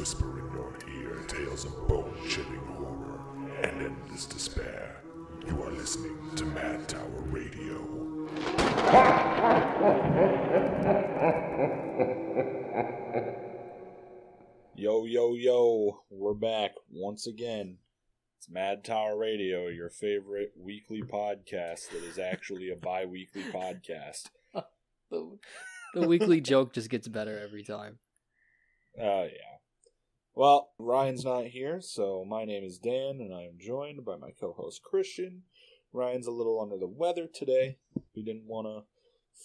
whisper in your ear tales of bone-chilling horror and endless despair. You are listening to Mad Tower Radio. Yo, we're back once again. It's Mad Tower Radio, your favorite weekly podcast that is actually a bi-weekly podcast. The weekly joke just gets better every time. Yeah. Well, Ryan's not here, so my name is Dan, and I am joined by my co-host Christian. Ryan's a little under the weather today. We didn't want to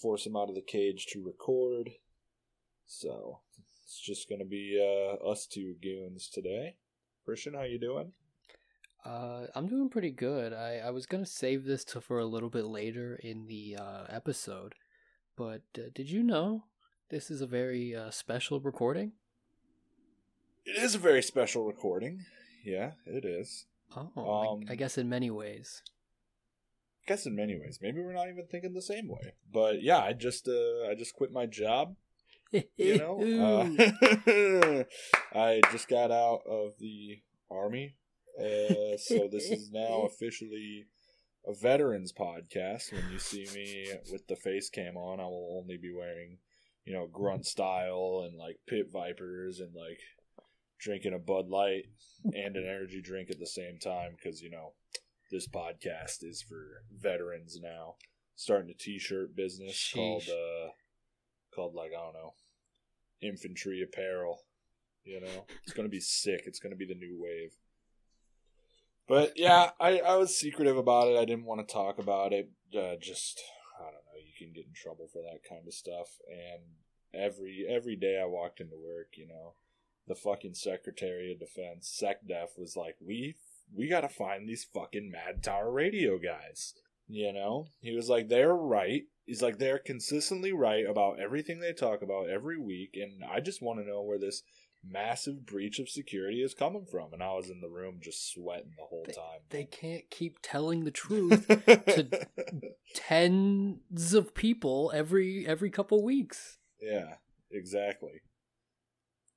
force him out of the cage to record, so it's just going to be us two goons today. Christian, how you doing? I'm doing pretty good. I was going to save this for a little bit later in the episode, but did you know this is a very special recording? It is a very special recording. Yeah, it is. Oh, I guess in many ways. Maybe we're not even thinking the same way. But yeah, I just quit my job. You know, I just got out of the army, so this is now officially a veterans podcast. When you see me with the face cam on, I will only be wearing, grunt style and like pit vipers and like drinking a Bud Light and an energy drink at the same time because this podcast is for veterans now. Starting a t-shirt business called like, I don't know, infantry apparel. It's going to be sick. It's going to be the new wave. But yeah, I was secretive about it. I didn't want to talk about it. I don't know, you can get in trouble for that kind of stuff. And every day I walked into work, the fucking Secretary of Defense, SecDef, was like, we got to find these fucking Mad Tower Radio guys. He was like, they're right. He's like, they're consistently right about everything they talk about every week, and I just want to know where this massive breach of security is coming from. And I was in the room just sweating the whole time. They can't keep telling the truth to tens of people every couple weeks. Yeah, exactly.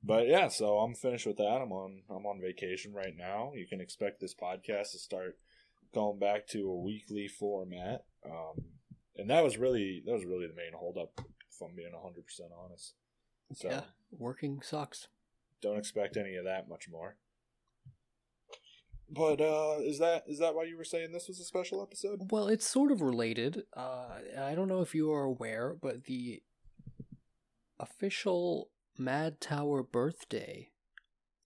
But yeah, so I'm finished with that. I'm on vacation right now. You can expect this podcast to start going back to a weekly format. And that was really the main holdup, if I'm being 100% honest. So, yeah, working sucks. Don't expect any of that much more. But is that why you were saying this was a special episode? Well, it's sort of related. I don't know if you are aware, but the official Mad Tower birthday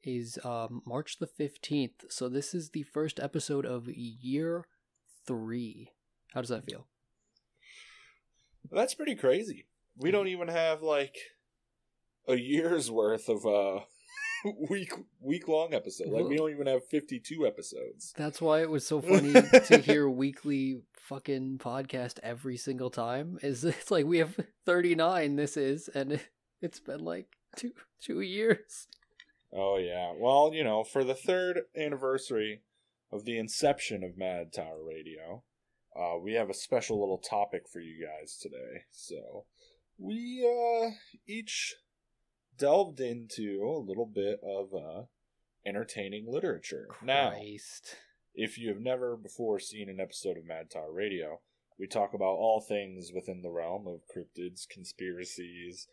is March the 15th. So this is the first episode of year 3. How does that feel? That's pretty crazy. We don't even have like a year's worth of week long episode. Like, we don't even have 52 episodes. That's why it was so funny to hear weekly fucking podcast every single time. It's like we have 39 this is, and it's been like two years. Oh yeah. Well, for the 3rd anniversary of the inception of Mad Tower Radio, we have a special little topic for you guys today. So we each delved into a little bit of entertaining literature. Christ. Now, if you have never before seen an episode of Mad Tower Radio, we talk about all things within the realm of cryptids, conspiracies,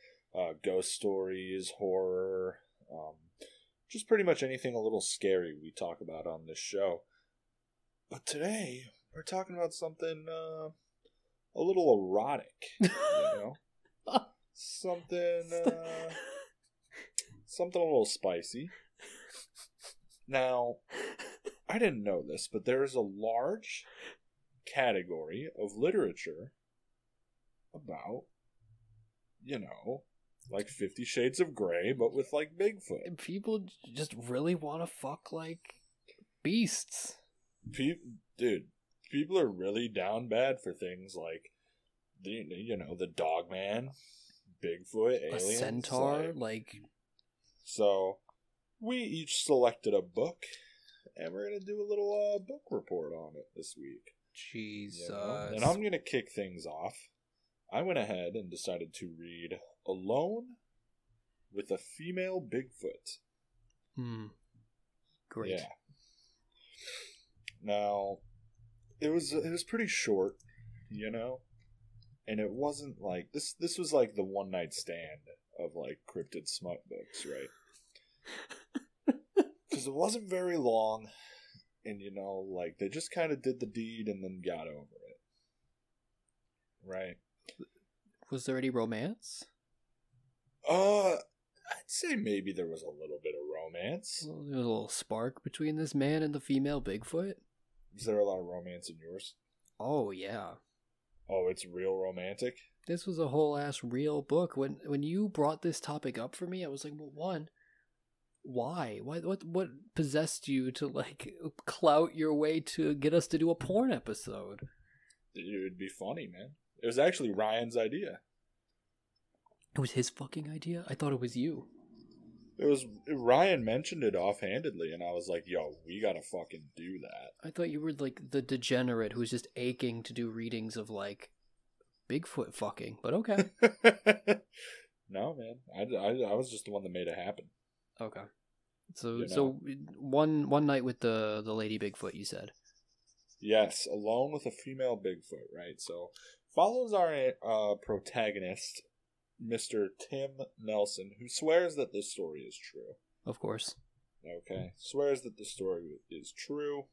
ghost stories, horror, just pretty much anything a little scary we talk about on this show. But today, we're talking about something a little erotic, something a little spicy. Now, I didn't know this, but there is a large category of literature about, like 50 Shades of Grey, but with like Bigfoot. People just really want to fuck like beasts. Dude, people are really down bad for things like the Dogman, Bigfoot, aliens, a centaur, like. So we each selected a book, and we're gonna do a little book report on it this week. Jesus. And I'm gonna kick things off. I went ahead and decided to read Alone with a Female Bigfoot Great. Yeah. Now, it was pretty short, you know? And it wasn't like... This was like the one-night stand of, like, cryptid smut books, right? Because it wasn't very long, and, you know, like, they just kind of did the deed and then got over it. Right? Was there any romance? I'd say maybe there was a little bit of romance. Well, there was a little spark between this man and the female Bigfoot. Is there a lot of romance in yours? Oh, yeah. Oh, it's real romantic? This was a whole ass real book. When you brought this topic up for me, I was like, well, one, why? What possessed you to, like, clout your way to get us to do a porn episode? It would be funny, man. It was actually Ryan's idea. It was his fucking idea? I thought it was you. It was... Ryan mentioned it offhandedly, and I was like, yo, we gotta fucking do that. I thought you were, like, the degenerate who was just aching to do readings of, like, Bigfoot fucking, but okay. No, man. I was just the one that made it happen. Okay. So, You know? so one night with the lady Bigfoot, you said? Yes, alone with a female Bigfoot, right? So, follows our protagonist, Mr. Tim Nelson, who swears that this story is true. Of course. Okay. Swears that the story is true.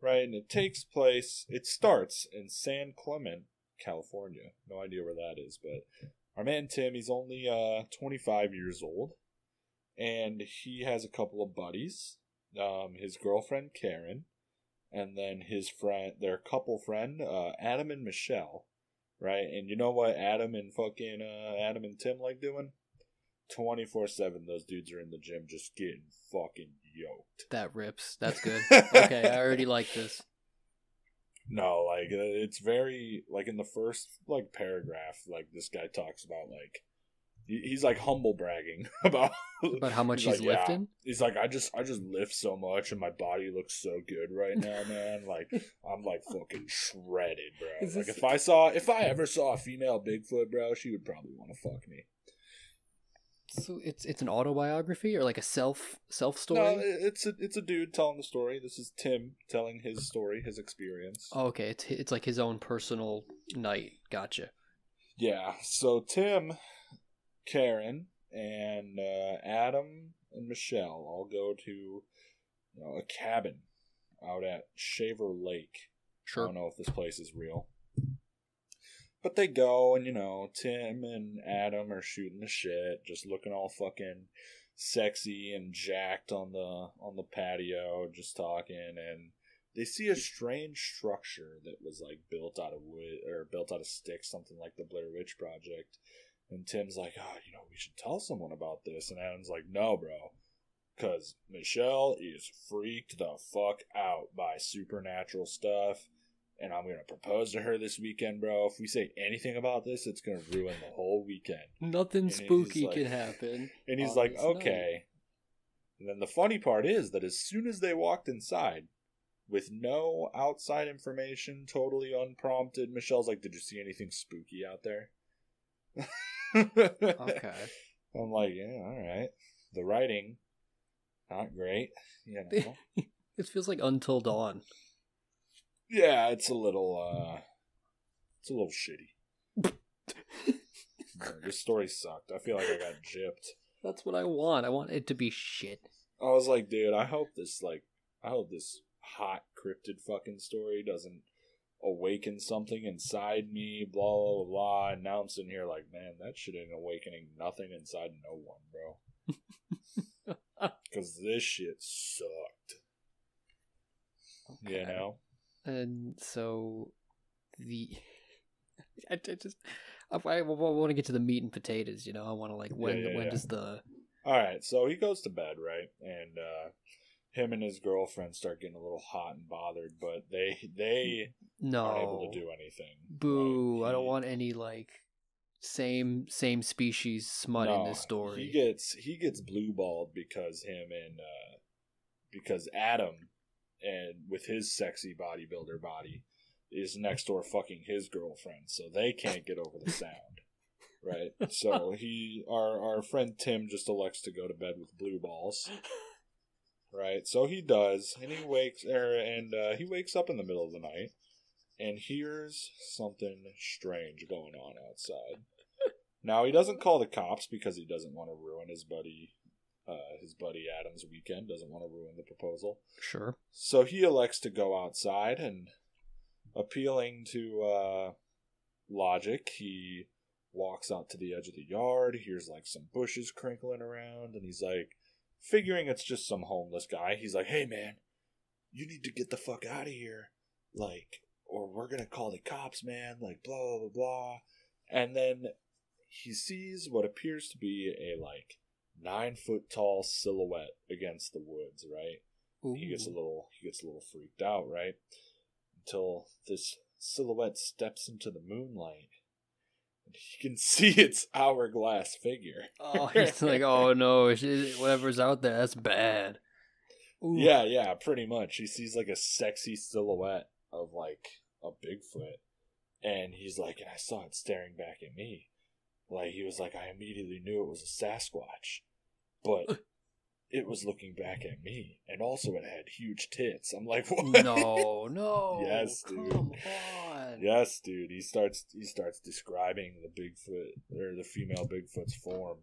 Right? And it starts in San Clemente, California. No idea where that is, but our man Tim, he's only 25 years old. And he has a couple of buddies. His girlfriend, Karen. And then their couple friend, Adam and Michelle. Right? And you know what Adam and Tim like doing? 24/7, those dudes are in the gym just getting fucking yoked. That rips. That's good. Okay, I already like this. No, like, it's very, like, in the first, like, paragraph, like, this guy talks about, like, he's, like, humble bragging about how much he's like, lifting? Yeah. He's like, I just lift so much, and my body looks so good right now, man. Like, I'm, like, fucking shredded, bro. Like, if I ever saw a female Bigfoot, bro, she would probably want to fuck me. So it's an autobiography or like a self story? No, it's a dude telling the story. This is Tim telling his story, his experience. Oh, okay, it's like his own personal night. Gotcha. Yeah. So Tim, Karen, and Adam and Michelle all go to a cabin out at Shaver Lake. Sure. I don't know if this place is real. But they go, and, Tim and Adam are shooting the shit, just looking all fucking sexy and jacked on the patio, just talking, and they see a strange structure that was, like, built out of wood, or built out of sticks, something like the Blair Witch Project. And Tim's like, we should tell someone about this. And Adam's like, no, bro, because Michelle is freaked the fuck out by supernatural stuff. And I'm going to propose to her this weekend, bro. If we say anything about this, it's going to ruin the whole weekend. Nothing spooky can happen. And he's like, okay. And then the funny part is that as soon as they walked inside, with no outside information, totally unprompted, Michelle's like, did you see anything spooky out there? Okay. I'm like, yeah, all right. The writing, not great. It feels like Until Dawn. Yeah, it's a little shitty. This story sucked. I feel like I got gypped. That's what I want. I want it to be shit. I was like, dude, I hope this hot cryptid fucking story doesn't awaken something inside me, blah, blah, blah. And now I'm sitting here like, man, that shit ain't awakening nothing inside no one, bro. Because this shit sucked. Okay. And so I want to get to the meat and potatoes, I want to, like, when does the... Alright, so he goes to bed, right? And him and his girlfriend start getting a little hot and bothered, but they aren't able to do anything. Boo, right? I don't want any, like, same species smut in this story. He gets blue-balled because because Adam, and with his sexy bodybuilder body, is next door fucking his girlfriend, so they can't get over the sound. Right. So our friend Tim just elects to go to bed with blue balls. Right. So he does, and he wakes up in the middle of the night and hears something strange going on outside. Now he doesn't call the cops because he doesn't want to ruin his buddy Adam's weekend. Doesn't want to ruin the proposal. Sure. So he elects to go outside, and appealing to logic, he walks out to the edge of the yard, hears like some bushes crinkling around, and he's like, figuring it's just some homeless guy, he's like, hey man, you need to get the fuck out of here, like, or we're gonna call the cops, man, like, blah, blah, blah, blah. And then he sees what appears to be a, like, 9-foot tall silhouette against the woods, right? Ooh. He gets a little freaked out, right? Until this silhouette steps into the moonlight. He can see its hourglass figure. Oh, he's like, oh no, whatever's out there, that's bad. Ooh. Yeah, pretty much. He sees like a sexy silhouette of like a Bigfoot. And he's like, and I saw it staring back at me. Like, he was like, I immediately knew it was a Sasquatch. But it was looking back at me. And also it had huge tits. I'm like, what? No. Yes, dude. Come on. Yes, dude. He starts describing the Bigfoot, or the female Bigfoot's form,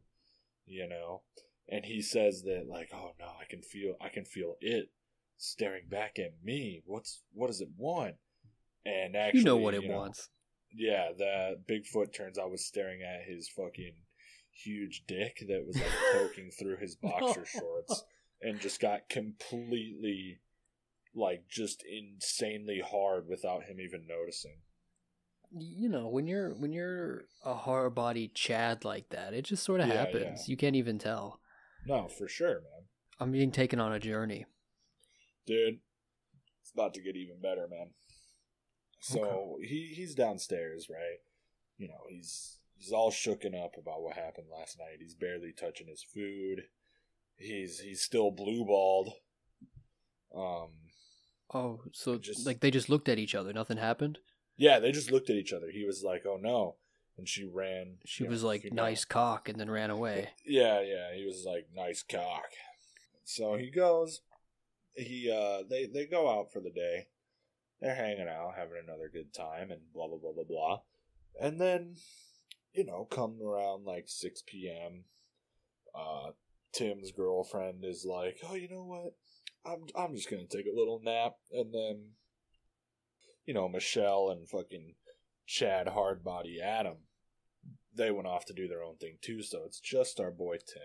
you know? And he says that, like, oh no, I can feel it staring back at me. What does it want? And actually, you know what it wants. Yeah, the Bigfoot turns out was staring at his fucking huge dick that was like poking through his boxer shorts, and just got completely, like, just insanely hard without him even noticing. You know, when you're a hard-bodied Chad like that, it just sort of happens. Yeah. You can't even tell. No, for sure, man. I'm being taken on a journey. Dude, it's about to get even better, man. So he's downstairs, right? You know, he's all shooken up about what happened last night. He's barely touching his food. He's still blue-balled. Oh, so like they just looked at each other. Nothing happened? Yeah, they just looked at each other. He was like, oh no. And she ran. She was like, nice cock, and then ran away. Yeah. He was like, nice cock. So he goes. They go out for the day. They're hanging out, having another good time, and blah, blah, blah, blah, blah. And then, you know, come around like 6 p.m., Tim's girlfriend is like, oh, you know what? I'm just going to take a little nap. And then, you know, Michelle and fucking Chad Hardbody Adam, they went off to do their own thing too, so it's just our boy Tim,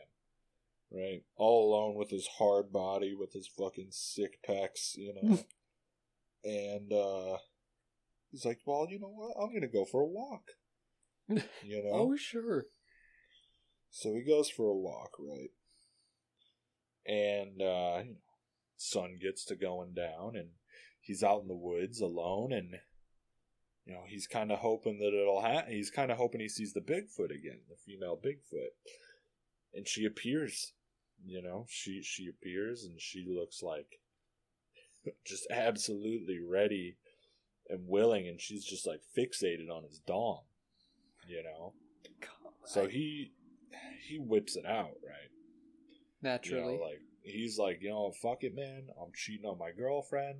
right? All alone with his hard body, with his fucking sick pecs, you know? And he's like, well, you know what? I'm going to go for a walk. You know? Oh, sure. So he goes for a walk, right? And, you know, sun gets to going down, and he's out in the woods alone, and, you know, he's kind of hoping that it'll happen. He's kind of hoping he sees the Bigfoot again, the female Bigfoot. And she appears, you know? She appears, and she looks like just absolutely ready and willing, and she's just like fixated on his dong, you know. God. So he whips it out, right? Naturally, you know, like he's like, you know, fuck it, man. I'm cheating on my girlfriend.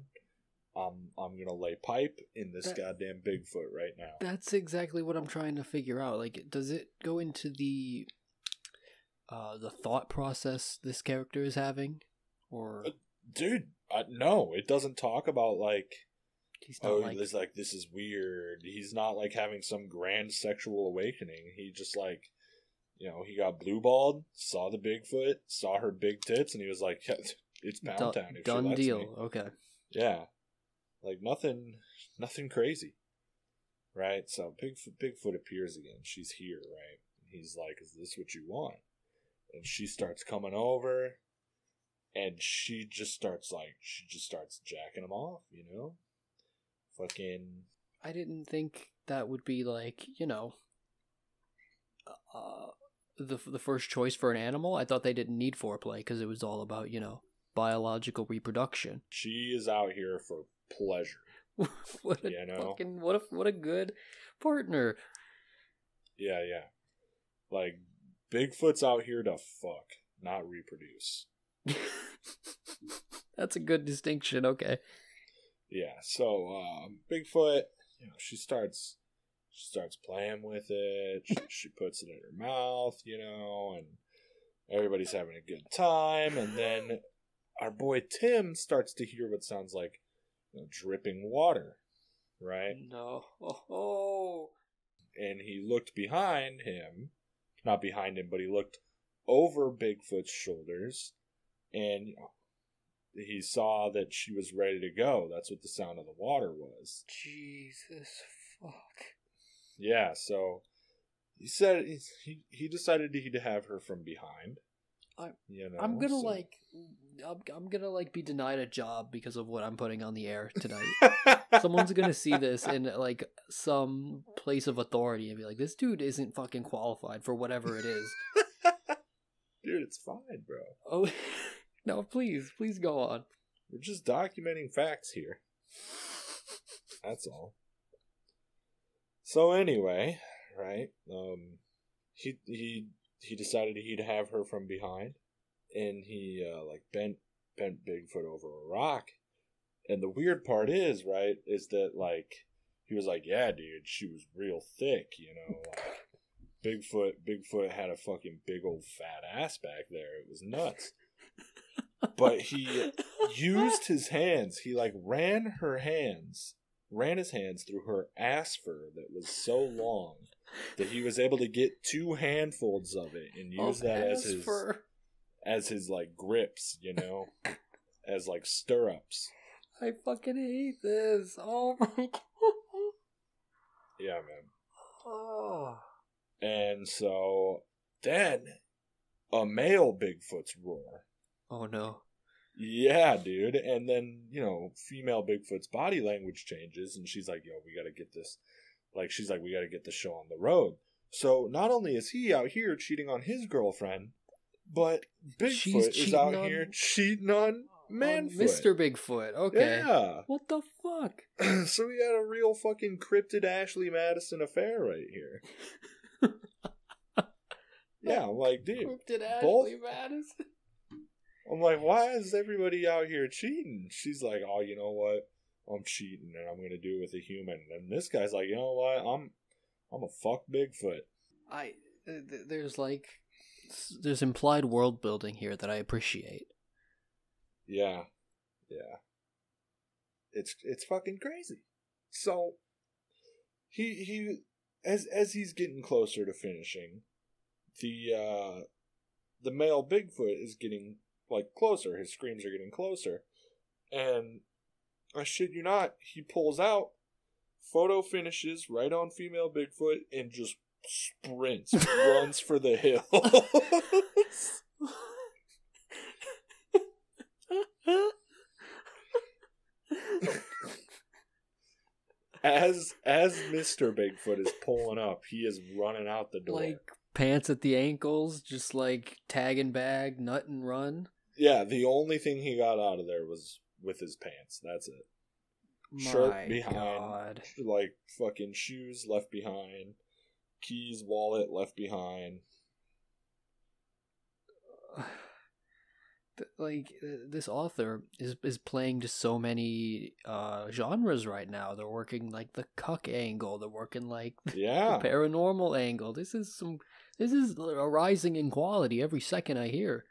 I'm gonna lay pipe in this goddamn Bigfoot right now. That's exactly what I'm trying to figure out. Like, does it go into the thought process this character is having, or dude? No, it doesn't talk about like, he's not like, this is weird. He's not like having some grand sexual awakening. He just like, you know, he got blue-balled, saw the Bigfoot, saw her big tits, and he was like, yeah, it's Pound Town. If done she lets deal. Me. Okay. Yeah, like nothing crazy, right? So Bigfoot appears again. She's here, right? He's like, is this what you want? And she starts coming over. And she just starts jacking him off, you know? Fucking. I didn't think that would be like, you know, the first choice for an animal. I thought they didn't need foreplay because it was all about, you know, biological reproduction. She is out here for pleasure. What a good partner. Yeah. Like, Bigfoot's out here to fuck, not reproduce. That's a good distinction. Okay. Yeah, so Bigfoot, she starts playing with it. She puts it in her mouth, and everybody's having a good time. And then our boy Tim starts to hear what sounds like dripping water, right? No. Oh. And he looked behind him, not behind him, but he looked over Bigfoot's shoulders, and he saw that she was ready to go. That's what the sound of the water was. Jesus fuck. Yeah, so he said he decided he'd have her from behind. I'm gonna be denied a job because of what I'm putting on the air tonight. Someone's gonna see this in like some place of authority and be like, "This dude isn't fucking qualified for whatever it is." Dude, it's fine, bro. Oh, no, please go on. We're just documenting facts here. That's all. So anyway, right? He decided he'd have her from behind, and he bent Bigfoot over a rock. And the weird part is, right, is that he was like, yeah, dude, she was real thick, Bigfoot had a fucking big old fat ass back there. It was nuts. But he used his hands. He ran his hands through her ass fur that was so long that he was able to get 2 handfuls of it and use that as his grips, as stirrups. I fucking hate this. Oh my god. Yeah, man. Oh. And so then a male Bigfoot's roar. Oh no. Yeah, dude. And then, female Bigfoot's body language changes, and she's like, yo, we gotta get this. She's like, we gotta get the show on the road. So not only is he out here cheating on his girlfriend, but Bigfoot is out here cheating on Manfoot. Mr. Bigfoot, okay. Yeah. What the fuck? So we got a real fucking cryptid Ashley Madison affair right here. Yeah, I'm like, dude. Cryptid Ashley Madison? I'm like, why is everybody out here cheating? She's like, oh, you know what? I'm cheating and I'm going to do it with a human. And this guy's like, you know what? I'm a fuck Bigfoot. There's implied world building here that I appreciate. Yeah. Yeah. It's fucking crazy. So he as he's getting closer to finishing, the male Bigfoot is getting closer. His screams are getting closer. And I shit you not, he pulls out, photo finishes right on female Bigfoot, and just sprints, runs for the hills. As Mr. Bigfoot is pulling up, he is running out the door. Pants at the ankles, just tag and bag, nut and run. Yeah, the only thing he got out of there was with his pants. That's it. Shirt behind. God. Fucking shoes left behind. Keys, wallet left behind. This author is playing just so many genres right now. They're working the cuck angle. They're working the paranormal angle. This is a rising in quality every second I hear.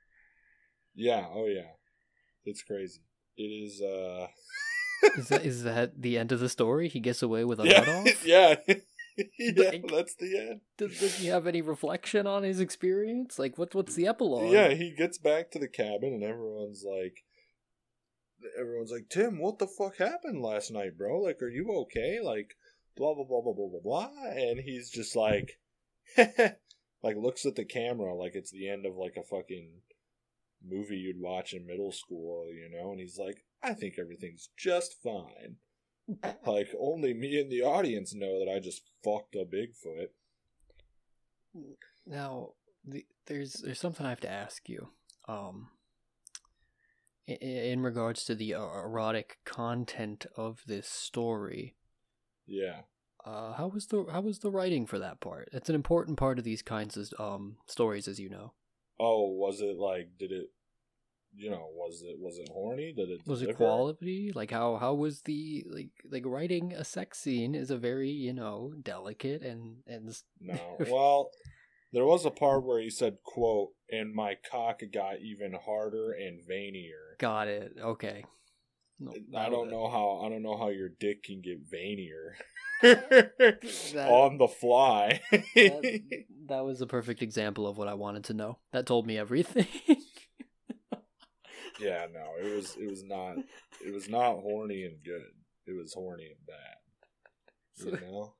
Yeah, oh yeah. It's crazy. It is Is that the end of the story? He gets away with a nut off? Yeah. Yeah, that's the end. Does he have any reflection on his experience? What's the epilogue? Yeah, he gets back to the cabin and everyone's like, Tim, what the fuck happened last night, bro? Are you okay? Blah, blah, blah, blah, blah, blah, blah. And he's just looks at the camera like it's the end of a fucking movie you'd watch in middle school, and he's like, I think everything's just fine. Only me and the audience know that I just fucked a Bigfoot. Now, there's something I have to ask you. In regards to the erotic content of this story. Yeah. How was the writing for that part? It's an important part of these kinds of stories, as you know. Oh, was it like? Did it? Was it horny? Did it? Was it deliver? quality? Like how was the like writing a sex scene is a very delicate and No. Well, there was a part where he said, "quote," and my cock got even harder and veinier. Got it. Okay. No, I don't know how your dick can get veinier That- on the fly. that was a perfect example of what I wanted to know. That told me everything. Yeah, no, it was not horny and good. It was horny and bad. You know?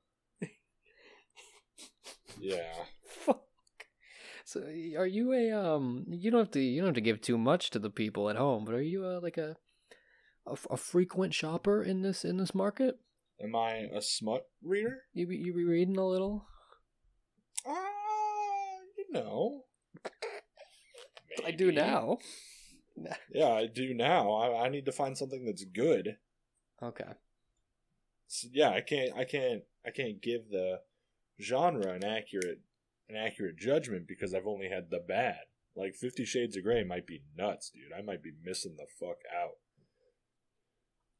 Yeah. Fuck. So are you a you don't have to give too much to the people at home, but are you a frequent shopper in this market? Am I a smut reader? You be reading a little? You know. I do Maybe. now. Yeah, I do now. I need to find something that's good. Okay. So, yeah, I can't give the genre an accurate judgment because I've only had the bad. Like 50 Shades of Grey might be nuts, dude. I might be missing the fuck out.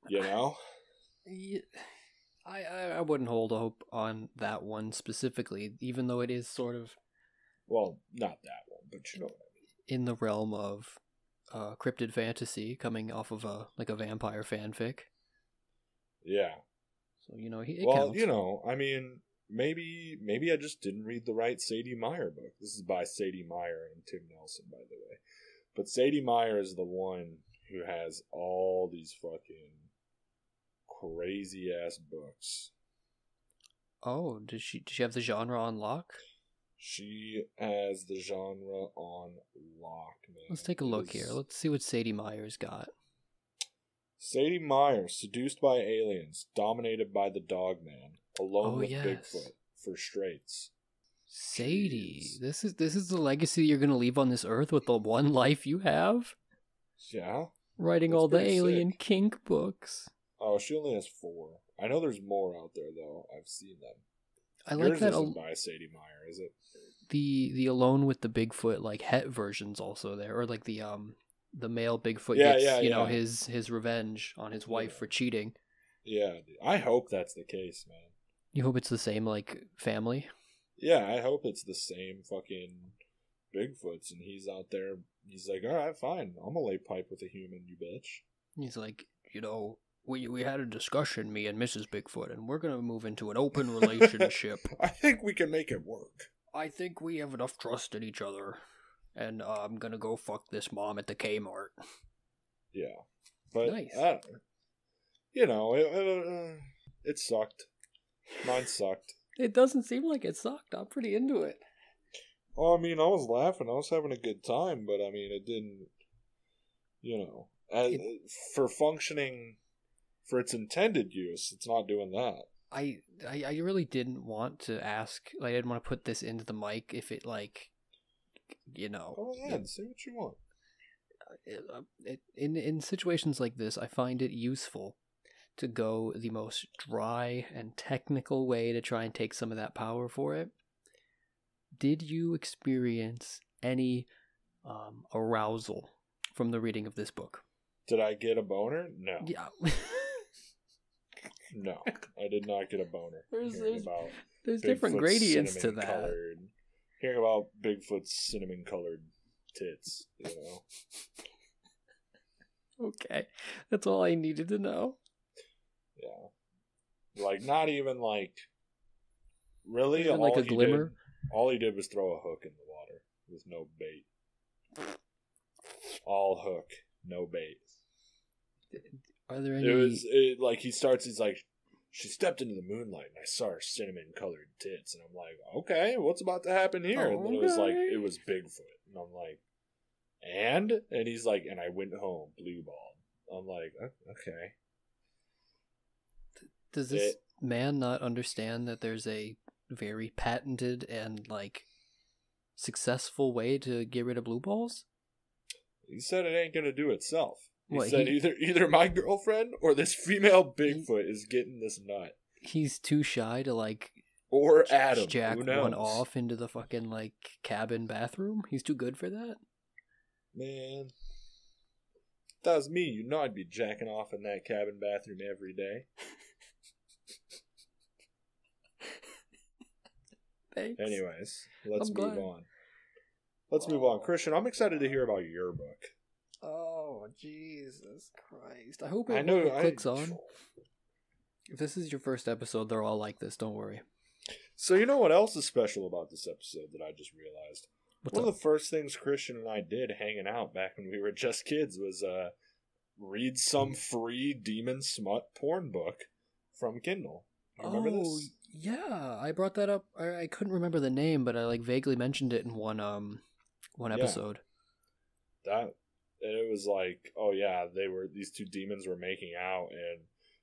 You know? Yeah, I wouldn't hold hope on that one specifically, even though it is sort of Well, not that one, but you know what I mean. in the realm of cryptid fantasy, coming off of a vampire fanfic. Yeah. So it Well, counts. I mean, maybe I just didn't read the right Sadie Meyer book. This is by Sadie Meyer and Tim Nelson, by the way. But Sadie Meyer is the one who has all these fucking crazy ass books. Oh, does she have the genre on lock? She has the genre on lock, man. Let's take a look here. Let's see what Sadie Meyer's got. Sadie Meyer, seduced by aliens, dominated by the Dogman, alone with yes. Bigfoot for straights. Sadie, Jeez. this is the legacy you're gonna leave on this earth with the one life you have? Yeah. Writing That's all the pretty alien sick. kink books. Oh, she only has 4. I know there's more out there though. I've seen them. I like Yours that isn't by Sadie Meyer, is it? the Alone with the Bigfoot like het version's also there, or like the male Bigfoot Yeah, gets yeah. his revenge on his wife for cheating. Yeah, dude. I hope that's the case, man. You hope it's the same like family. Yeah, I hope it's the same fucking Bigfoots, and he's out there. He's like, all right, fine. I'm gonna lay pipe with a human, you bitch. He's like, we had a discussion, me and Mrs. Bigfoot, and we're gonna move into an open relationship. I think we can make it work. I think we have enough trust in each other, and I'm gonna go fuck this mom at the Kmart. Yeah, but Nice. It sucked. Mine sucked. It doesn't seem like it sucked. I'm pretty into it. Well, I mean, I was laughing. I was having a good time, but I mean, it didn't. For functioning, for its intended use, it's not doing that. I really didn't want to ask. Like, I didn't want to put this into the mic if it Go ahead, say what you want. in situations like this, I find it useful to go the most dry and technical way to try and take some of that power for it. Did you experience any arousal from the reading of this book? Did I get a boner? No. Yeah. No, I did not get a boner. There's different gradients to that. Cinnamon-colored. Hearing about Bigfoot's cinnamon-colored tits, Okay, that's all I needed to know. Yeah. Like, not even, like... Really? Even like a glimmer? All he did was throw a hook in the water with no bait. All hook, no bait. Are there any... He's like, she stepped into the moonlight and I saw her cinnamon-colored tits. And I'm like, okay, what's about to happen here? And then it was Bigfoot. And I'm like, and he's like, and I went home, blue-balled. I'm like, okay. Does this man not understand that there's a very patented and, like, successful way to get rid of blue balls? He said it ain't gonna do itself. He What, said either my girlfriend or this female Bigfoot is getting this nut. he's too shy to like Or Adam. jack Who knows? one off into the fucking like cabin bathroom. He's too good for that. Man. If that was me, you know I'd be jacking off in that cabin bathroom every day. Thanks. Anyways, let's I'm move glad. on. Let's move on. Christian, I'm excited to hear about your book. Oh, Jesus Christ. I hope it I know clicks on. If this is your first episode, they're all like this, don't worry. So you know what else is special about this episode that I just realized? What's One up? of the first things Christian and I did hanging out back when we were just kids was read some free demon smut porn book from Kindle. You remember this? Yeah, I brought that up. I couldn't remember the name, but I like vaguely mentioned it in one episode. That and it was like, oh yeah, these two demons were making out, and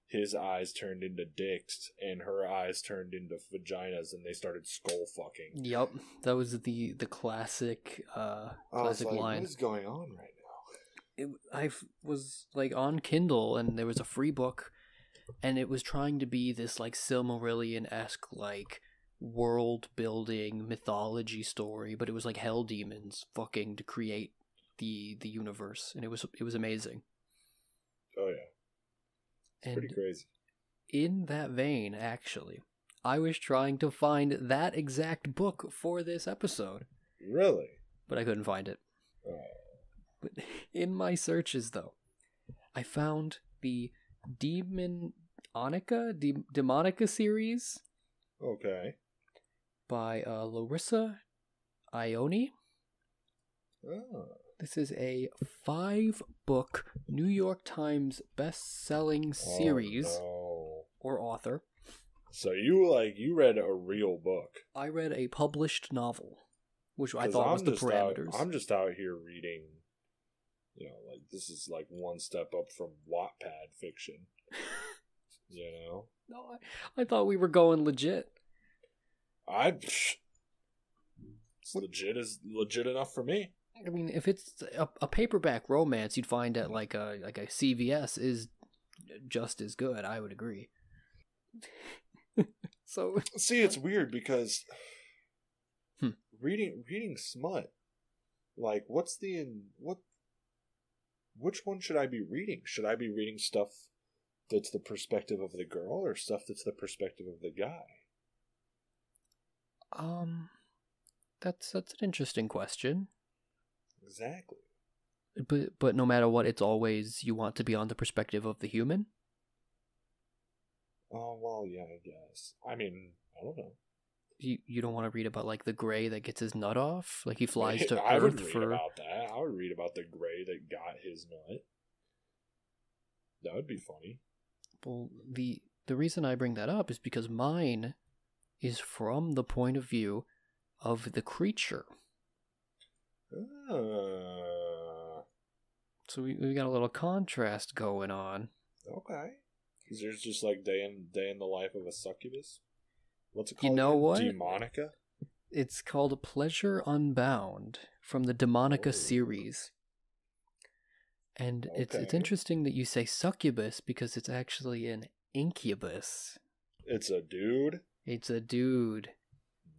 his eyes turned into dicks, and her eyes turned into vaginas, and they started skull fucking. Yep, that was the classic classic line. What is going on right now? I was like on Kindle, and there was a free book, and it was trying to be this like Silmarillion-esque like world building mythology story, but it was like hell demons fucking to create the universe, and it was amazing. Oh yeah, it's pretty crazy. In that vein, actually, I was trying to find that exact book for this episode. Really? But I couldn't find it. Oh. But in my searches, though, I found the Demonica series Okay. by Larissa Ione. Oh. This is a 5-book New York Times best-selling series or author. So you read a real book. I read a published novel, which I thought was the parameters. I'm just out here reading, like this is like one step up from Wattpad fiction. No, I thought we were going legit. It's legit enough for me. I mean, if it's a paperback romance you'd find at like a CVS is just as good, I would agree. So see, it's weird because reading smut, like which one should I be reading? Should I be reading stuff that's the perspective of the girl or stuff that's the perspective of the guy? That's an interesting question. Exactly. But no matter what, it's always you want to be on the perspective of the human? Oh, well, yeah, I guess. I mean, I don't know. You don't want to read about like the gray that gets his nut off? Like he flies to I Earth would read for... about that. I would read about the gray that got his nut. That would be funny. Well, the reason I bring that up is because mine is from the point of view of the creature. So we got a little contrast going on. Okay. Is there's just like day in the life of a succubus? What's it called? You know what? Demonica? It's called Pleasure Unbound from the Demonica series. And it's interesting that you say succubus because it's actually an incubus. It's a dude? It's a dude.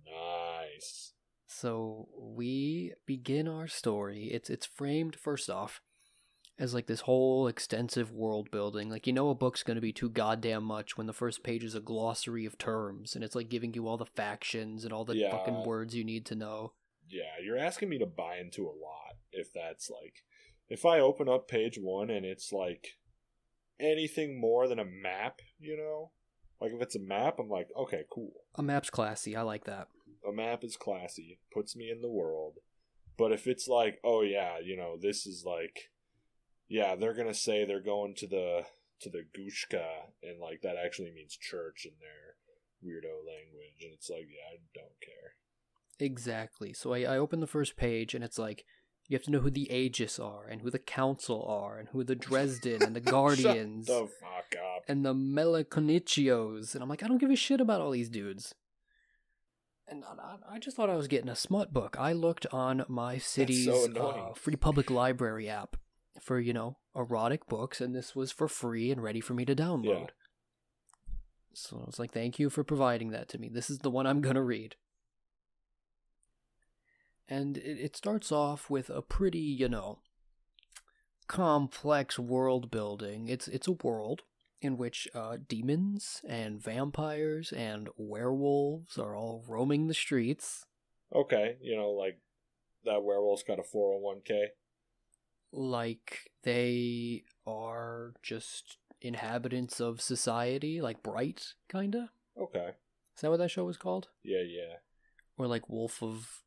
Nice. So we begin our story. It's framed, first off, as like this whole extensive world building. Like, a book's going to be too goddamn much when the first page is a glossary of terms, and it's like giving you all the factions and all the fucking words you need to know. Yeah, you're asking me to buy into a lot if that's like... If I open up page 1 and it's like anything more than a map, Like if it's a map, I'm like, okay, cool. A map's classy. I like that. A map is classy. Puts me in the world. But if it's like, oh yeah, this is like... Yeah, they're going to say they're going to the Gushka, and like that actually means church in their weirdo language. And it's like, yeah, I don't care. Exactly. So I open the first page and it's like, you have to know who the Aegis are, and who the Council are, and who the Dresden, and the Guardians. Shut the fuck up. And the Melikonicios. And I'm like, I don't give a shit about all these dudes. And I just thought I was getting a smut book. I looked on my city's free public library app for, erotic books, and this was for free and ready for me to download. So it's like, thank you for providing that to me. This is the one I'm gonna read. And it starts off with a pretty, complex world building. It's a world in which demons and vampires and werewolves are all roaming the streets. Okay, like that werewolf's got a 401k. Like they are just inhabitants of society, like Bright, kinda. Okay. Is that what that show was called? Yeah. Or like not Wolf of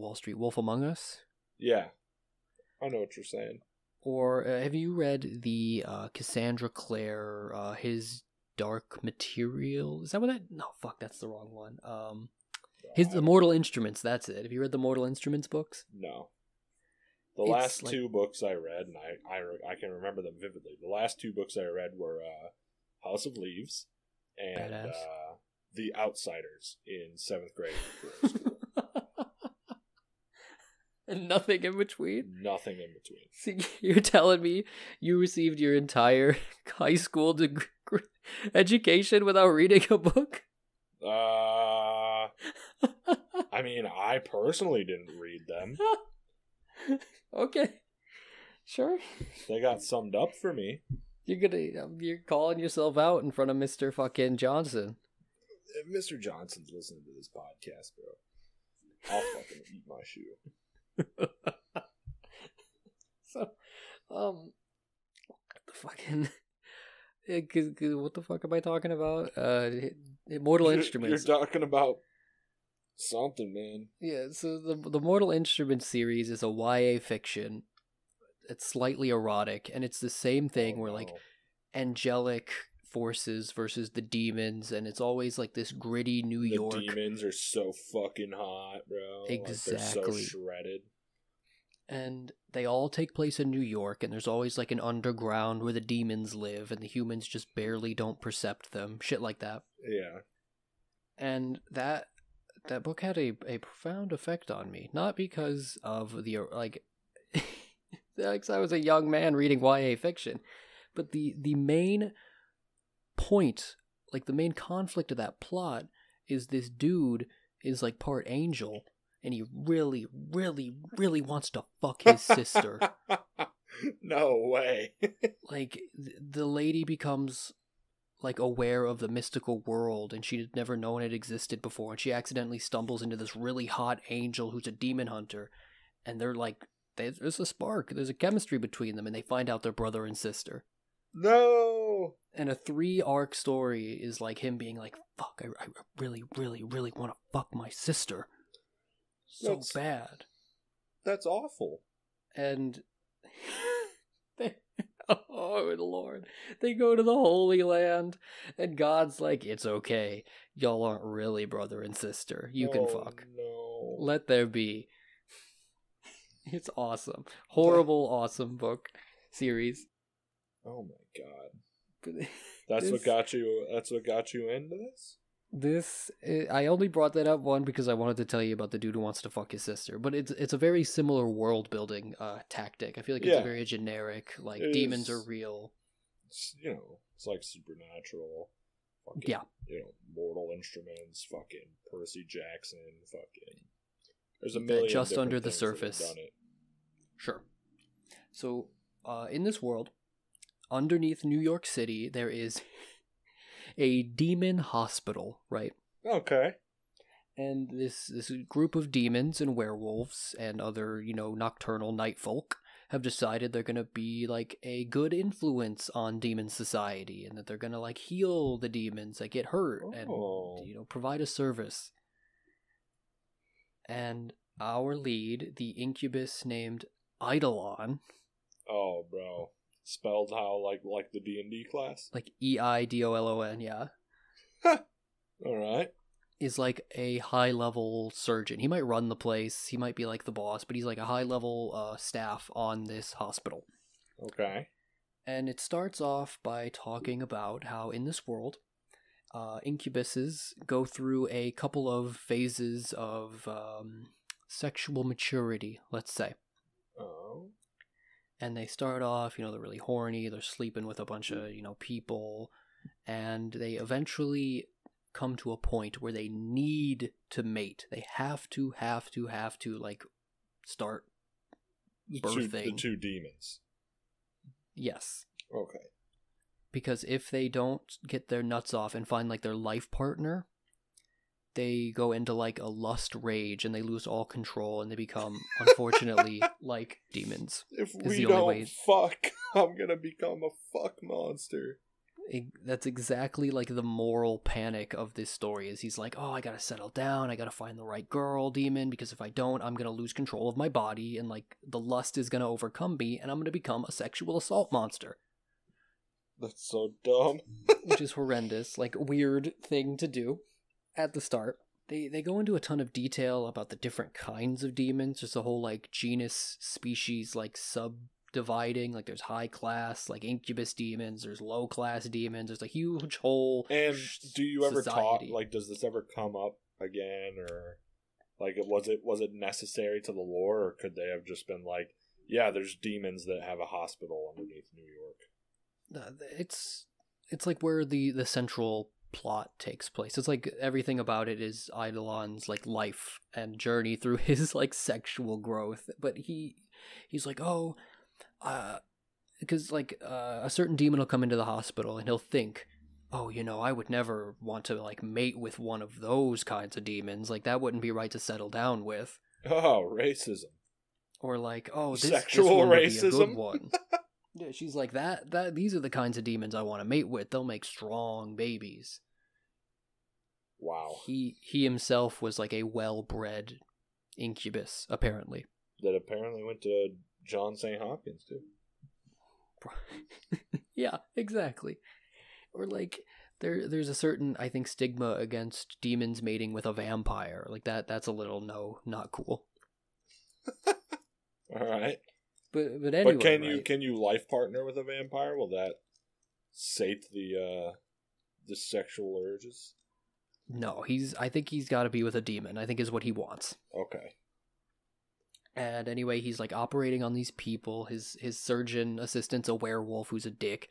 Wall Street, Wolf Among Us? Yeah. I know what you're saying. Or have you read the Cassandra Clare, His Dark Material? Is that what that? No, fuck, that's the wrong one. The Mortal Instruments, that's it. Have you read the Mortal Instruments books? No. The last two books I read, and I can remember them vividly. The last two books I read were House of Leaves and The Outsiders in 7th grade. And nothing in between? Nothing in between. See, you're telling me you received your entire high school education without reading a book? I mean, I personally didn't read them. Okay. Sure. They got summed up for me. You're calling yourself out in front of Mr. fucking Johnson. If Mr. Johnson's listening to this podcast, bro, I'll fucking eat my shoe. So, what the fuck am I talking about? Mortal Instruments. You're talking about something, man. Yeah, so the Mortal Instruments series is a YA fiction. It's slightly erotic, and it's the same thing where like angelic forces versus the demons, and it's always like this gritty New York. The demons are so fucking hot, bro. Exactly. Like, they're so shredded. And they all take place in New York, and there's always like an underground where the demons live, and the humans just barely don't percept them. Shit like that. Yeah. And that book had a profound effect on me. Not because of the, like I was a young man reading YA fiction, but the main point, like the main conflict of that plot is this dude is like part angel, and he really, really, really wants to fuck his sister. No way. Like, the lady becomes, like, aware of the mystical world, and she'd never known it existed before, and she accidentally stumbles into this really hot angel who's a demon hunter, and they're like, there's a spark, there's a chemistry between them, and they find out they're brother and sister. No! And a 3-arc story is like him being like, fuck, I really, really, really want to fuck my sister. That's bad. That's awful. And oh Lord, they go to the Holy Land, and God's like, it's okay, y'all aren't really brother and sister, you can fuck. No. Let there be. It's awesome. Horrible, awesome book series. Oh my god. That's what got you into this? I only brought that up, one, because I wanted to tell you about the dude who wants to fuck his sister, but it's a very similar world building tactic. I feel like it's very generic, like demons are real. It's, it's like Supernatural, fucking, Mortal Instruments, fucking Percy Jackson, fucking. There's a million just different under the things that have surface. done it. Sure. So, in this world, underneath New York City, there is a demon hospital, right? Okay. And this group of demons and werewolves and other, nocturnal night folk have decided they're going to be like a good influence on demon society, and that they're going to like heal the demons that get hurt and provide a service. And our lead, the incubus named Eidolon. Oh, bro. Spelled how, like the D&D class? Like Eidolon, yeah. Alright. Is like a high-level surgeon. He might run the place, he might be like the boss, but he's like a high-level staff on this hospital. Okay. And it starts off by talking about how in this world, incubuses go through a couple of phases of sexual maturity, let's say. Oh. And they start off, they're really horny, they're sleeping with a bunch of, people, and they eventually come to a point where they need to mate. They have to like start birthing. The two demons. Yes. Okay. Because if they don't get their nuts off and find like their life partner, they go into like a lust rage and they lose all control and they become, unfortunately, like demons. If we don't fuck, I'm gonna become a fuck monster. That's exactly like the moral panic of this story. Is he's like, oh, I gotta settle down, I gotta find the right girl demon, because if I don't, I'm gonna lose control of my body and like the lust is gonna overcome me and I'm gonna become a sexual assault monster. That's so dumb. Which is horrendous, like weird thing to do at the start. They go into a ton of detail about the different kinds of demons, just a whole like genus, species, like subdividing, like there's high class, like incubus demons, there's low class demons, there's a huge whole And do you ever talk, society. like, does this ever come up again, or like was it necessary to the lore, or could they have just been like, yeah, there's demons that have a hospital underneath New York? It's like where the central plot takes place. It's like everything about it is Eidolon's like life and journey through his like sexual growth, but he's like, oh, because like a certain demon will come into the hospital and he'll think, oh, you know, I would never want to like mate with one of those kinds of demons, like that wouldn't be right to settle down with. Oh, racism. Or like, oh, this sexual one would racism. be a good one. Yeah, she's like, that these are the kinds of demons I want to mate with. They'll make strong babies. Wow. He himself was like a well-bred incubus, apparently. That apparently went to John St. Hopkins, too. Yeah, exactly. Or like, there's a certain, I think, stigma against demons mating with a vampire. Like that's a little not cool. All right. But anyway, but can you life partner with a vampire? Will that sate the sexual urges? No, I think he's got to be with a demon, I think is what he wants. Okay. And anyway, he's like operating on these people. His surgeon assistant's a werewolf who's a dick.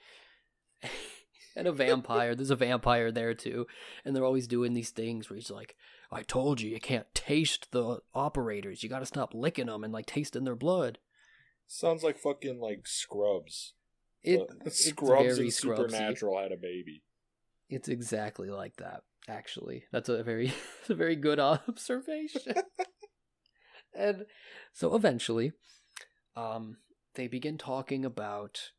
And a vampire. There's a vampire there too. And they're always doing these things where he's like, I told you can't taste the operators. You got to stop licking them and like tasting their blood. Sounds like fucking like Scrubs. Scrubs and Scrubsy. Supernatural had a baby. It's exactly like that, actually. That's a very good observation. And so eventually, they begin talking about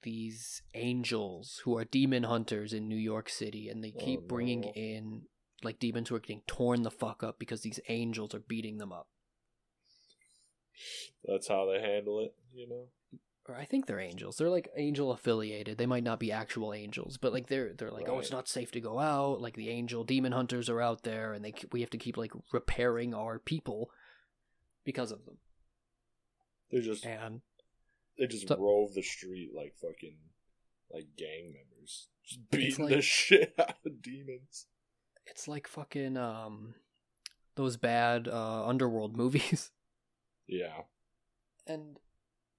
these angels who are demon hunters in New York City, and they keep bringing in like demons who are getting torn the fuck up because these angels are beating them up. That's how they handle it, you know? Or I think they're angels. They're like angel affiliated. They might not be actual angels, but like they're like, oh, it's not safe to go out. Like the angel demon hunters are out there, and we have to keep like repairing our people because of them. They just rove the street like fucking like gang members, just beating the shit out of demons. It's like fucking those bad underworld movies. Yeah. And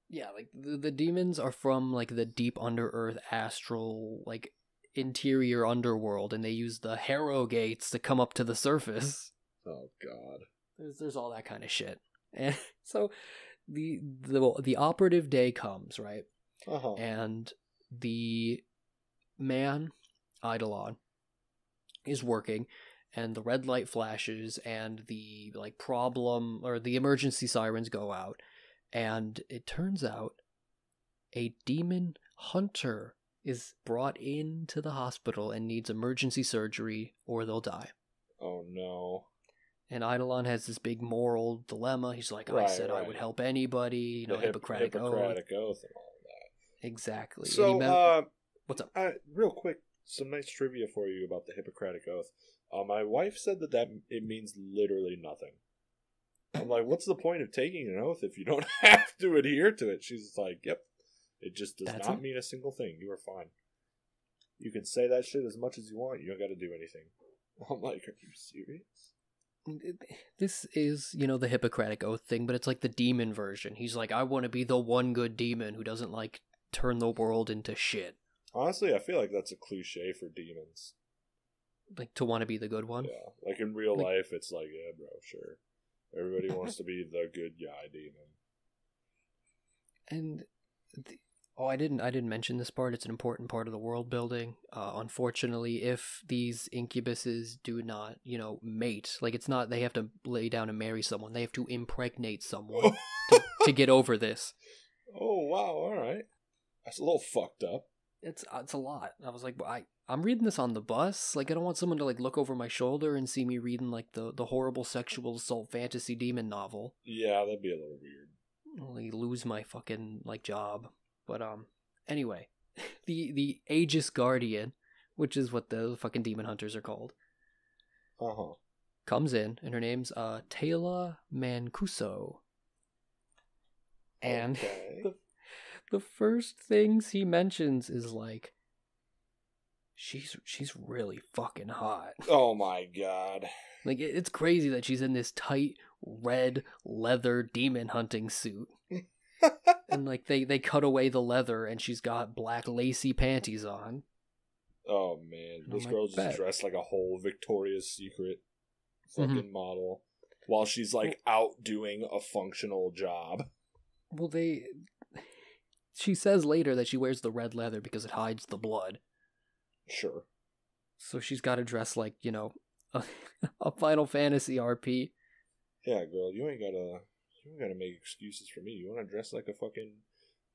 yeah, like the demons are from like the deep under earth astral like interior underworld, and they use the Harrow gates to come up to the surface. Oh god. There's all that kind of shit. And so the operative day comes, right? Uh-huh. And the man, Eidolon, is working, and the red light flashes, and the like problem or the emergency sirens go out, and it turns out a demon hunter is brought into the hospital and needs emergency surgery or they'll die. Oh no. And Eidolon has this big moral dilemma. He's like, I said I would help anybody, you know, Hippocratic Oath and all that. Exactly. So, what's up? Real quick, some nice trivia for you about the Hippocratic Oath. My wife said that it means literally nothing. I'm like, what's the point of taking an oath if you don't have to adhere to it? She's like, yep. It just does not mean a single thing. You are fine. You can say that shit as much as you want. You don't got to do anything. I'm like, are you serious? This is, you know, the Hippocratic Oath thing, but it's like the demon version. He's like, I want to be the one good demon who doesn't, like, turn the world into shit. Honestly, I feel like that's a cliche for demons. Like, to want to be the good one? Yeah, like in real life, it's like, yeah, bro, sure. Everybody wants to be the good guy demon. And I didn't mention this part. It's an important part of the world building. Unfortunately, if these incubuses do not, mate, like, it's not they have to lay down and marry someone. They have to impregnate someone to get over this. Oh wow! All right, that's a little fucked up. It's a lot. I was like, I'm reading this on the bus. Like, I don't want someone to, like, look over my shoulder and see me reading, like, the horrible sexual assault fantasy demon novel. Yeah, that'd be a little weird. I'll, like, lose my fucking, like, job. But, anyway. The Aegis Guardian, which is what the fucking demon hunters are called, comes in, and her name's, Taylor Mancuso. And the first things he mentions is, like, she's really fucking hot. Oh my god. Like, it's crazy that she's in this tight red leather demon hunting suit. And, like, they cut away the leather and she's got black lacy panties on. Oh man, this girl's just dressed like a whole Victoria's Secret fucking model while she's, like, out doing a functional job. Well, she says later that she wears the red leather because it hides the blood. Sure. So she's got to dress like, a Final Fantasy RP. Yeah, girl, you ain't gotta make excuses for me. You want to dress like a fucking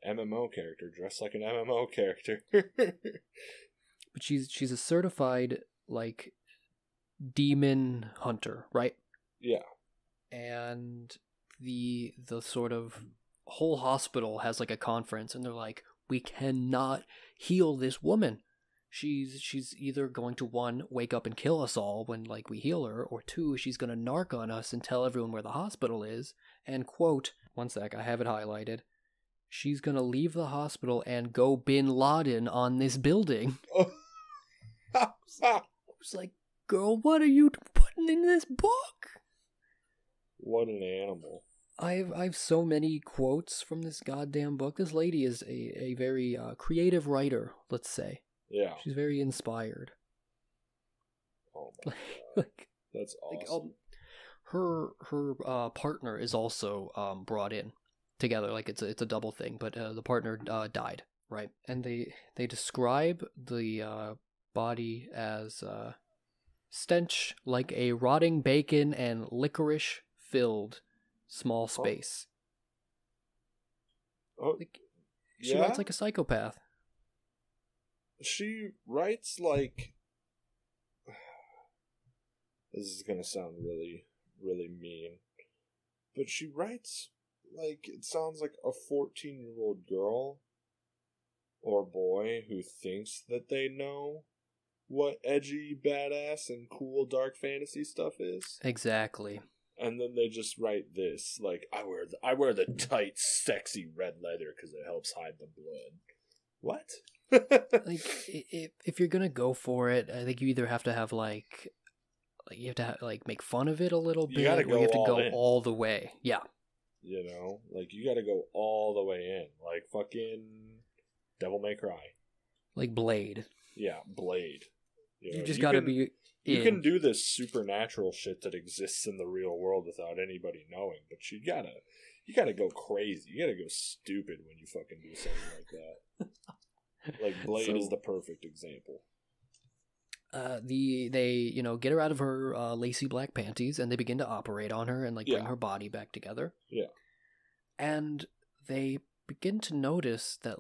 MMO character? Dress like an MMO character. But she's a certified, like, demon hunter, right? Yeah. And the sort of whole hospital has, like, a conference, and they're like, we cannot heal this woman. She's either going to, 1, wake up and kill us all when, like, we heal her, or 2, she's going to narc on us and tell everyone where the hospital is, and, quote, one sec, I have it highlighted, she's going to leave the hospital and go Bin Laden on this building. I was like, girl, what are you putting in this book? What an animal. I've so many quotes from this goddamn book. This lady is a very creative writer, let's say. Yeah. She's very inspired. Oh my god. That's awesome. Her partner is also brought in together. Like, it's a double thing, but the partner died, right? And they describe the body as stench like a rotting bacon and licorice filled small space. Oh, like, she writes like a psychopath. She writes like... This is gonna sound really, really mean. But she writes like it sounds like a 14-year-old girl or boy who thinks that they know what edgy, badass, and cool dark fantasy stuff is. Exactly. And then they just write this, like, I wear the tight, sexy red leather because it helps hide the blood. What? Like, if you're gonna go for it, I think you either have to have you have to like make fun of it a little bit, or you have to go all the way. Yeah. You know, like, you gotta go all the way in, like fucking Devil May Cry, like Blade. Yeah, Blade. You just gotta be. You can do this supernatural shit that exists in the real world without anybody knowing, but you gotta go crazy. You gotta go stupid when you fucking do something like that. Like, Blade is the perfect example. They get her out of her lacy black panties, and they begin to operate on her and bring her body back together. Yeah. And they begin to notice that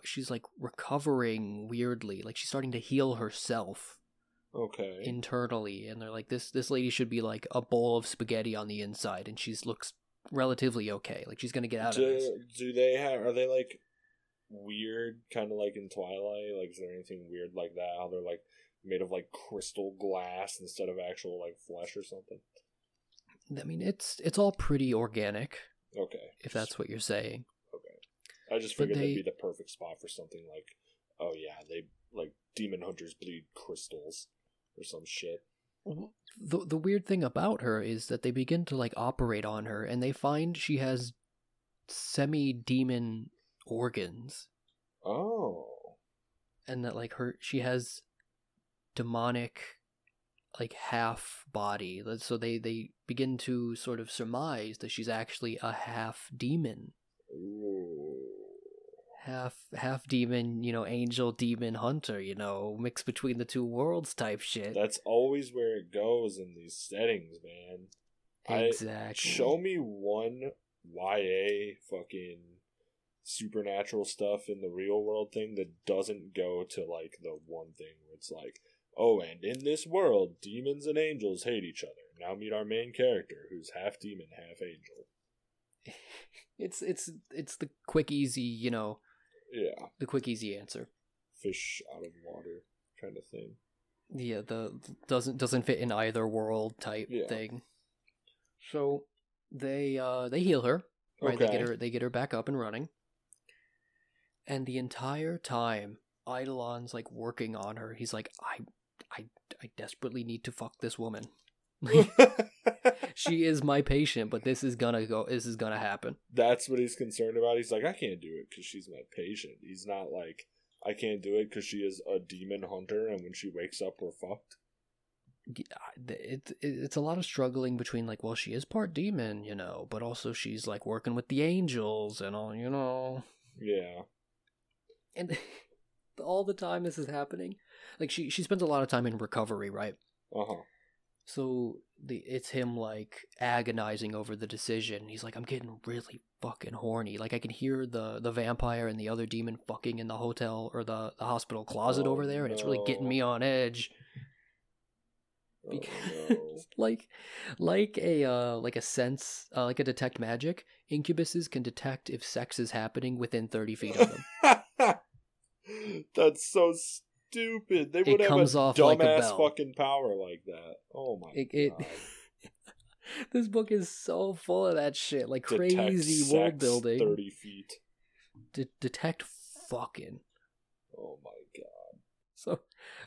she's recovering weirdly, like she's starting to heal herself. Okay. Internally, and they're like, this lady should be like a bowl of spaghetti on the inside, and she looks relatively okay. Like, she's gonna get out of this. Are they like weird, kind of like in Twilight? Like, is there anything weird like that? How they're like made of like crystal glass instead of actual like flesh or something? I mean, it's all pretty organic. Okay. If that's what you're saying. Okay. I just figured that'd be the perfect spot for something like, oh yeah, they like demon hunters bleed crystals or some shit. The weird thing about her is that they begin to operate on her, and they find she has semi-demon organs. Oh. and that like she has demonic like half body. So they begin to sort of surmise that she's actually a half demon. Ooh. Half demon, angel demon hunter, mixed between the two worlds type shit. That's always where it goes in these settings, man. Exactly. Show me one YA fucking supernatural stuff in the real world thing that doesn't go to like the one thing where it's like, oh, and in this world, demons and angels hate each other. Now meet our main character, who's half demon, half angel. It's the quick, easy, Yeah. The quick, easy answer. Fish out of water kind of thing. Yeah, the doesn't fit in either world type thing. So they heal her, right? Okay. They get her back up and running. And the entire time, Eidolon's like working on her. He's like, I desperately need to fuck this woman. She is my patient, but this is gonna happen. That's what he's concerned about. He's like, I can't do it because she's my patient. He's not like, I can't do it because she is a demon hunter, and when she wakes up, we're fucked. It's a lot of struggling between like, well, she is part demon, but also she's like working with the angels and all, Yeah. And all the time this is happening, like she spends a lot of time in recovery, right? Uh-huh. So it's him like agonizing over the decision. He's like, I'm getting really fucking horny. Like I can hear the vampire and the other demon fucking in the hotel or the hospital closet over there, and it's really getting me on edge. Because like a sense, like a detect magic, incubuses can detect if sex is happening within 30 feet of them. That's so stupid. They would have a off like a dumbass bell. fucking power like that. Oh my god. This book is so full of that shit, like Detect crazy world sex building. 30 feet. Detect fucking. Oh my god. So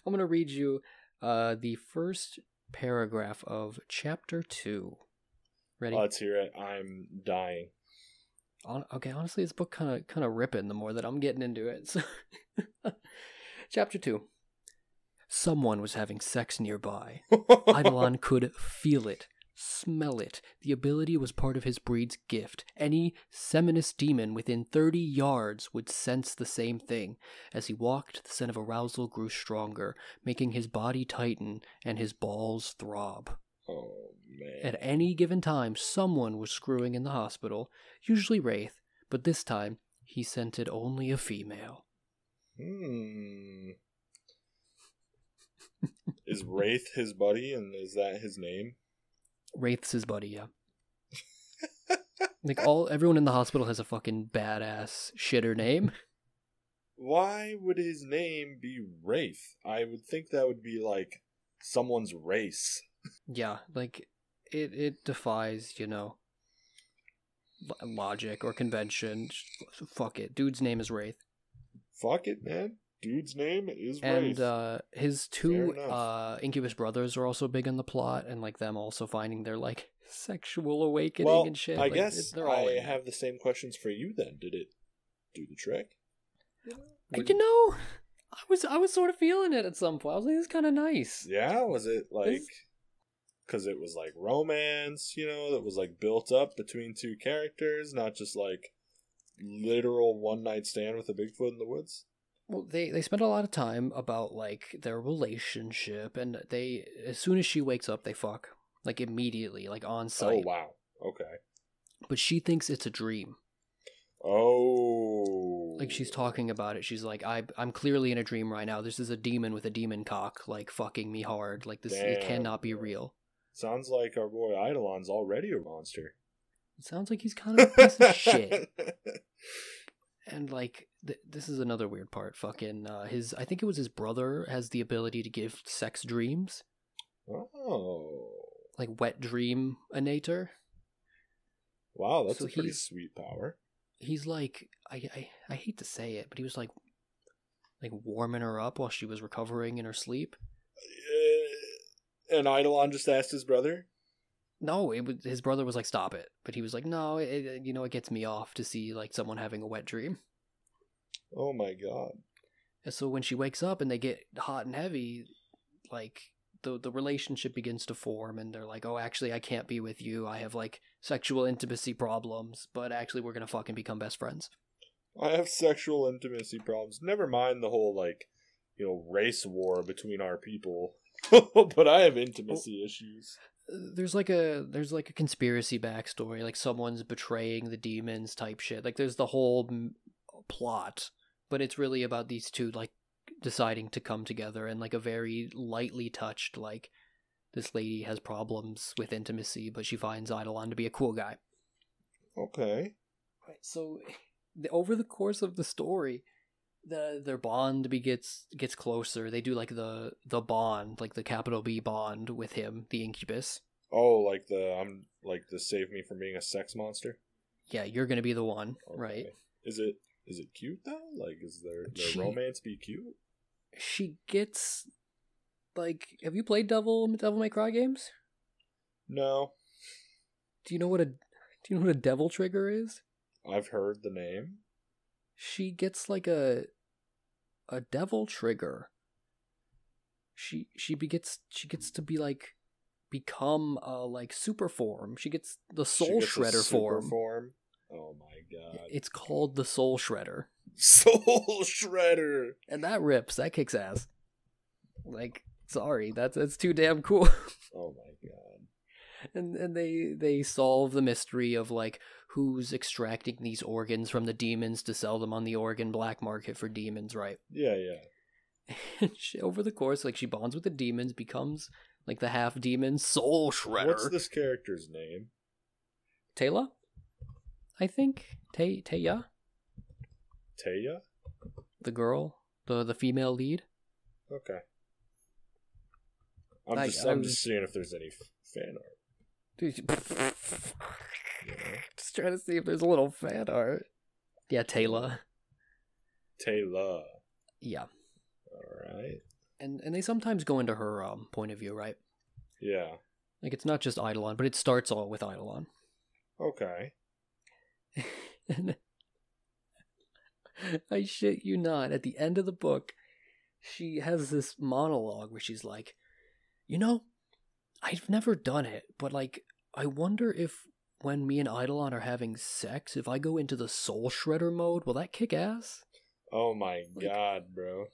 I'm gonna read you the first paragraph of chapter 2. Ready? Let's hear it. I'm dying. Okay, honestly, this book kind of ripping the more that I'm getting into it. So, chapter 2. Someone was having sex nearby. Eidolon could feel it, smell it. The ability was part of his breed's gift. Any seminous demon within 30 yards would sense the same thing. As he walked, the scent of arousal grew stronger, making his body tighten and his balls throb. Oh, man. At any given time, someone was screwing in the hospital, usually Wraith, but this time he scented only a female. Is Wraith his buddy, and is that his name? Wraith's his buddy, yeah. Like everyone in the hospital has a fucking badass shitter name. Why would his name be Wraith? I would think that would be like someone's race. Yeah, like it defies, logic or convention. Fuck it. Dude's name is Wraith. Fuck it, man. Dude's name is Wraith. And his two incubus brothers are also big in the plot, and like them also finding their like sexual awakening and shit. I like, guess they're all I have the same questions for you then. Did it do the trick? I was sort of feeling it at some point. I was like, this is kind of nice. Yeah, was it like... Because it was like romance, that was like built up between two characters, not just like literal one night stand with a Bigfoot in the woods? Well, they spend a lot of time about like their relationship, and as soon as she wakes up, they fuck. Like immediately, like on site. Oh, wow. Okay. But she thinks it's a dream. Oh. Like she's talking about it. She's like, I'm clearly in a dream right now. This is a demon with a demon cock, like fucking me hard. Like this, it cannot be real. Sounds like our boy Eidolon's already a monster. It sounds like he's kind of a piece of shit. And like, this is another weird part. Fucking I think it was his brother has the ability to give sex dreams. Oh. Like wet dream inator. Wow, that's a pretty sweet power. He's like, I hate to say it, but he was like warming her up while she was recovering in her sleep. And Eidolon just asked his brother? No, his brother was like, stop it. But he was like, no, it gets me off to see like someone having a wet dream. Oh my god. And so when she wakes up and they get hot and heavy, like the relationship begins to form, and they're like, oh, actually, I can't be with you. I have like sexual intimacy problems, but actually we're gonna fucking become best friends. I have sexual intimacy problems. Never mind the whole, like, you know, race war between our people. But I have intimacy issues. There's like a conspiracy backstory, like someone's betraying the demons type shit. Like there's the whole plot, but it's really about these two like deciding to come together, and like a very lightly touched, like, this lady has problems with intimacy, but she finds Eidolon to be a cool guy. Okay. Right. So over the course of the story, their bond gets closer. They do like the bond, like the capital B bond with him, the incubus. Oh, like the save me from being a sex monster? Yeah, you're gonna be the one, Okay. right? Is it cute though? Like, is their romance be cute? She gets, like, have you played Devil May Cry games? No. Do you know what a devil trigger is? I've heard the name. She gets like a devil trigger. She gets to be like become a like super form. She gets the soul shredder form. Oh my god. It's called the soul shredder. Soul shredder. And that rips. That kicks ass. Like, sorry, that's too damn cool. Oh my god. And they solve the mystery of like who's extracting these organs from the demons to sell them on the organ black market for demons, right? Yeah, yeah. And over the course, like, she bonds with the demons, becomes like the half demon soul shredder. What's this character's name? Tayla? I think Taya? Taya? The girl, the female lead. Okay. I'm just seeing if there's any fan art. Dude, You know? just trying to see if there's a little fan art. Yeah, Tayla. Tayla. Yeah. Alright. And they sometimes go into her point of view, right? Yeah. Like, it's not just Eidolon, but it starts all with Eidolon. Okay. And I shit you not, at the end of the book, she has this monologue where she's like, you know, I've never done it, but like, I wonder if when me and Eidolon are having sex, if I go into the soul shredder mode, will that kick ass? Oh my god, bro.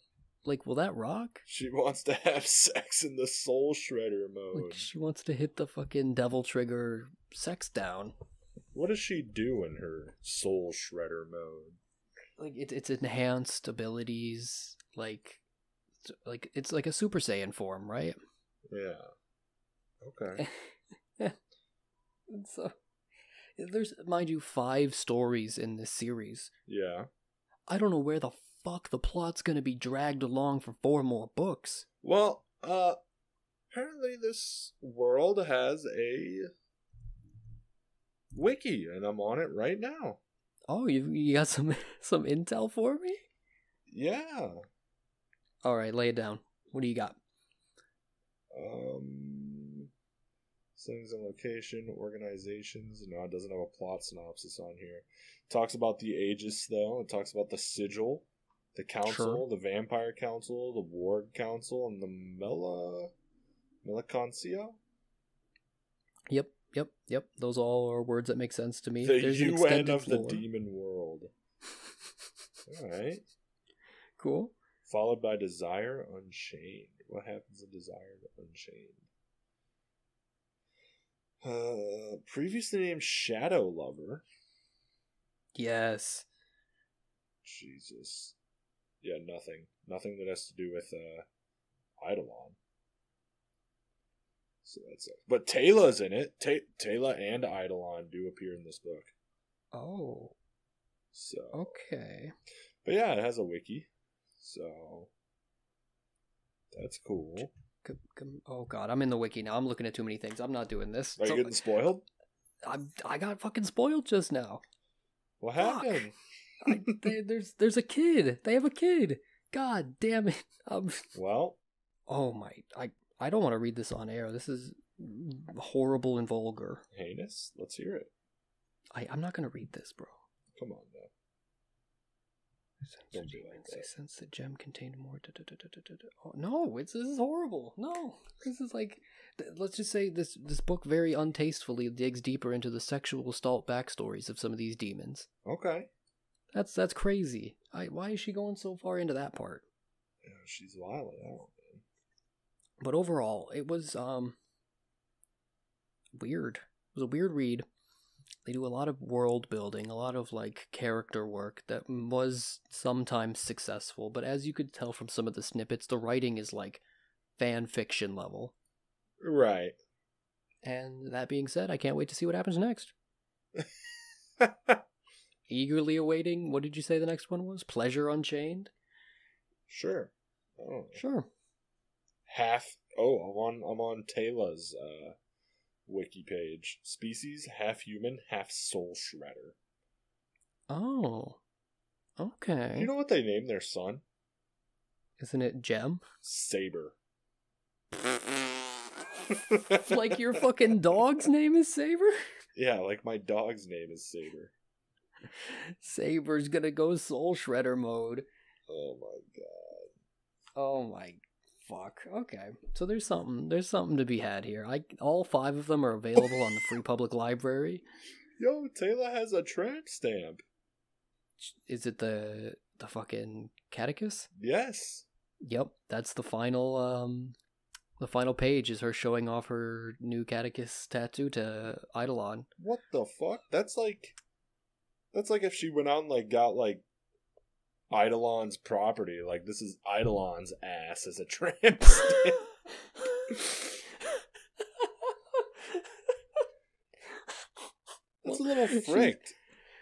Like, will that rock? She wants to have sex in the soul shredder mode. Like, she wants to hit the fucking devil trigger sex down. What does she do in her soul shredder mode? Like, it's enhanced abilities, like it's like a Super Saiyan form, right? Yeah. Okay. And so there's, mind you, 5 stories in this series. Yeah. I don't know where the fuck the plot's gonna be dragged along for 4 more books. Well, apparently this world has a wiki, and I'm on it right now. Oh, you got some intel for me? Yeah. All right, lay it down. What do you got? Settings and location, organizations. No, it doesn't have a plot synopsis on here. It talks about the Aegis, though. It talks about the Sigil, the Council, the Vampire Council, the Ward Council, and the Meliconcio? Yep. Those all are words that make sense to me. The There's an UN extended of the lore. Demon World. Alright. Cool. Followed by Desire Unchained. What happens in Desire Unchained? Previously named Shadow Lover. Yes. Jesus. Yeah, nothing. Nothing that has to do with Eidolon. So that's it. But Tayla's in it. Tayla and Eidolon do appear in this book. Oh. So. Okay. But yeah, it has a wiki. So. That's cool. Oh god, I'm in the wiki now. I'm looking at too many things. I'm not doing this. Are you getting spoiled? I got fucking spoiled just now. What happened? There's a kid. They have a kid. God damn it. Well. Oh my. I don't want to read this on air. This is horrible and vulgar. Heinous? Let's hear it. I'm not going to read this, bro. Come on, though. Don't be like that. Since the gem contained more. Oh, no, this is horrible. No, this is like, let's just say this book very untastefully digs deeper into the sexual assault backstories of some of these demons. Okay. That's crazy. Why is she going so far into that part? Yeah, she's wild out, man. But overall, it was weird. It was a weird read. They do a lot of world building, a lot of like character work that was sometimes successful, but as you could tell from some of the snippets, the writing is like fan fiction level. Right. And that being said, I can't wait to see what happens next. Eagerly awaiting, what did you say the next one was? Pleasure Unchained? Sure. Oh. Sure. I'm on Taylor's wiki page. Species, half human, half soul shredder. Oh. Okay. You know what they named their son? Isn't it Gem? Saber. Like your fucking dog's name is Saber? Yeah, like my dog's name is Saber. Saber's gonna go soul shredder mode. Oh my god. Oh my fuck. Okay. So there's something to be had here. All 5 of them are available on the Free Public Library. Yo, Taylor has a tramp stamp. Is it the fucking catechist? Yes. Yep, that's the final page is her showing off her new catechist tattoo to Eidolon. What the fuck? That's like if she went out and like got like Eidolon's property. Like, this is Eidolon's ass as a tramp stamp. That's a little fricked.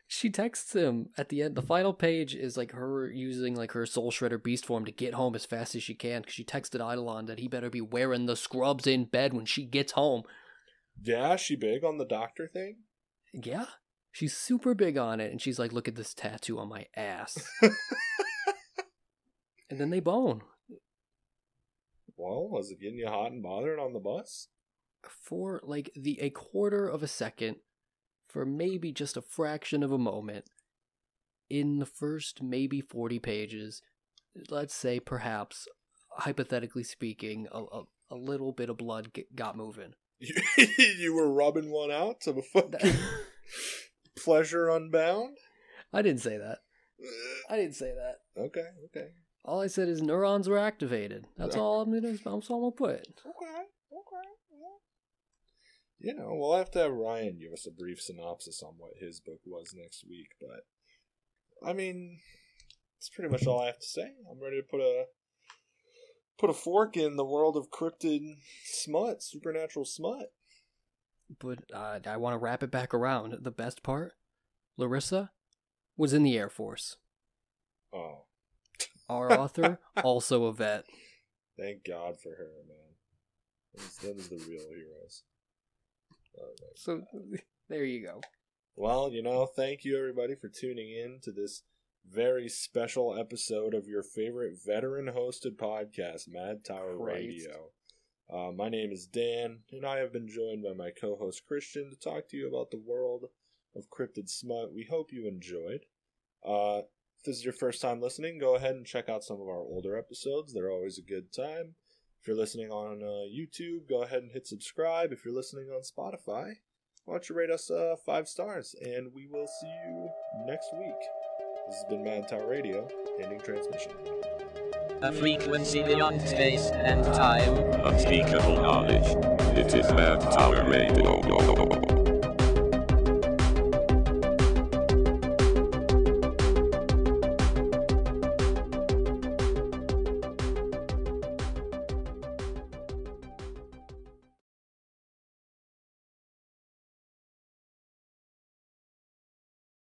She texts him at the end. The final page is like her using like her soul shredder beast form to get home as fast as she can, because she texted Eidolon that he better be wearing the scrubs in bed when she gets home. Yeah, she big on the doctor thing? Yeah. She's super big on it, and she's like, look at this tattoo on my ass. And then they bone. Well, was it getting you hot and bothered on the bus? For like a quarter of a second, for maybe just a fraction of a moment, in the first maybe 40 pages, let's say perhaps, hypothetically speaking, a little bit of blood got moving. You were rubbing one out to the fucking pleasure unbound? I didn't say that. Okay. All I said is neurons were activated. That's all I'm gonna put. Okay. You know, we'll have to have Ryan give us a brief synopsis on what his book was next week, but I mean, that's pretty much all I have to say. I'm ready to put a fork in the world of cryptid smut, supernatural smut. But I want to wrap it back around. The best part, Larissa was in the Air Force. Oh. Our author, also a vet. Thank God for her, man. Those are the real heroes. So, there you go. Well, thank you everybody for tuning in to this very special episode of your favorite veteran-hosted podcast, Mad Tower Radio. My name is Dan, and I have been joined by my co-host Christian to talk to you about the world of cryptid smut. We hope you enjoyed. If this is your first time listening, go ahead and check out some of our older episodes. They're always a good time. If you're listening on YouTube, go ahead and hit subscribe. If you're listening on Spotify, why don't you rate us 5 stars, and we will see you next week. This has been Mad Tower Radio, ending transmission. A frequency beyond space and time. Unspeakable knowledge. It is Mad Tower Radio.